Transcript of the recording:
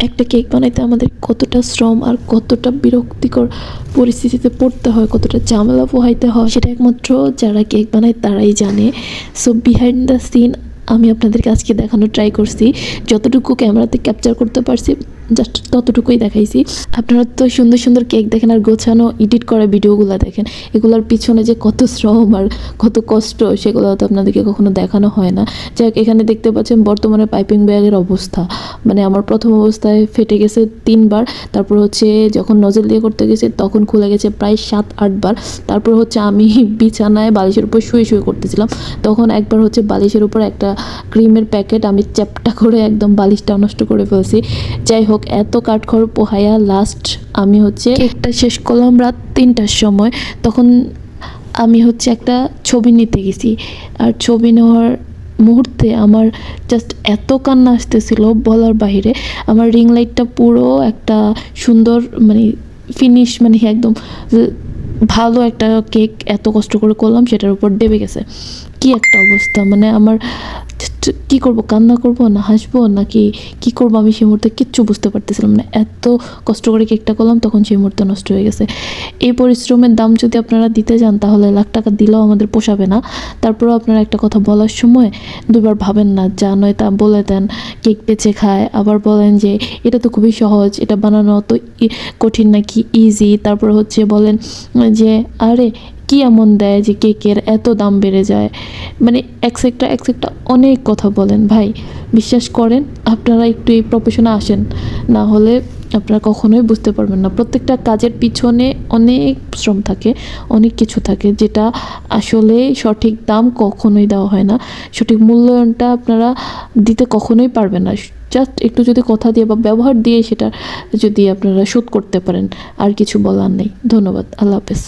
একটা কেক বানাইতে আমাদের কতটা শ্রম আর কতটা বিরক্তিকর পরিস্থিতিতে পড়তে হয়, কতটা ঝামেলা পোহাইতে হয় সেটা একমাত্র যারা কেক বানায় তারাই জানে। সো বিহাইন্ড দ্য সিন আমি আপনাদেরকে আজকে দেখানোর ট্রাই করছি, যতটুকু ক্যামেরাতে ক্যাপচার করতে পারছি জাস্ট ততটুকুই দেখাইছি। আপনারা তো সুন্দর সুন্দর কেক দেখেন আর গোছানো এডিট করা ভিডিওগুলো দেখেন, এগুলোর পিছনে যে কত শ্রম আর কত কষ্ট সেগুলো তো আপনাদেরকে কখনো দেখানো হয় না। যাই হোক, এখানে দেখতে পাচ্ছেন বর্তমানে পাইপিং ব্যাগের অবস্থা, মানে আমার প্রথম অবস্থায় ফেটে গেছে 3 বার, তারপর হচ্ছে যখন নজল দিয়ে করতে গেছে তখন খুলে গেছে প্রায় 7-8 বার। তারপর হচ্ছে আমি বিছানায় বালিশের উপর শুয়ে শুয়ে করতেছিলাম, তখন একবার হচ্ছে বালিশের উপর একটা ক্রিমের প্যাকেট আমি চ্যাপটা করে একদম বালিশটা নষ্ট করে ফেলছি। যাই হোক, এত কাঠখড় পোহাইয়া লাস্ট আমি হচ্ছে কেকটা শেষ করলাম রাত 3টার সময়। তখন আমি হচ্ছে একটা ছবি নিতে গেছি, আর ছবি নেওয়ার মুহূর্তে আমার জাস্ট এত কান্না আসতেছিল বলার বাইরে। আমার রিং লাইটটা পুরো একটা সুন্দর মানে ফিনিশ, মানে একদম ভালো একটা কেক এত কষ্ট করে করলাম সেটার উপর দেবে গেছে। কি একটা অবস্থা, মানে আমার কী করব, কান্না করব না হাসবো নাকি কি করব আমি সেই মুহূর্তে কিচ্ছু বুঝতে পারতেছিলাম না। এত কষ্ট করে কেকটা করলাম তখন সেই মুহূর্তে নষ্ট হয়ে গেছে। এই পরিশ্রমের দাম যদি আপনারা দিতে যান তাহলে লাখ টাকা দিলেও আমাদের পোষাবে না। তারপরেও আপনারা একটা কথা বলার সময় দুবার ভাবেন না, যা নয় তা বলে দেন, কেক বেচে খায়, আবার বলেন যে এটা তো খুবই সহজ, এটা বানানো তো কঠিন নাকি ইজি। তারপর হচ্ছে বলেন যে আরে কি এমন দেয় যে কেকের এত দাম বেড়ে যায়, মানে এক্সেট্রা অনেক কথা বলেন। ভাই বিশ্বাস করেন, আপনারা একটু এই প্রফেশনে আসেন, না হলে আপনারা কখনোই বুঝতে পারবেন না। প্রত্যেকটা কাজের পিছনে অনেক শ্রম থাকে, অনেক কিছু থাকে, যেটা আসলে সঠিক দাম কখনোই দেওয়া হয় না, সঠিক মূল্যায়নটা আপনারা দিতে কখনোই পারবেন না। জাস্ট একটু যদি কথা দিয়ে বা ব্যবহার দিয়ে সেটা যদি আপনারা শোধ করতে পারেন, আর কিছু বলার নেই। ধন্যবাদ, আল্লাহ হাফেজ।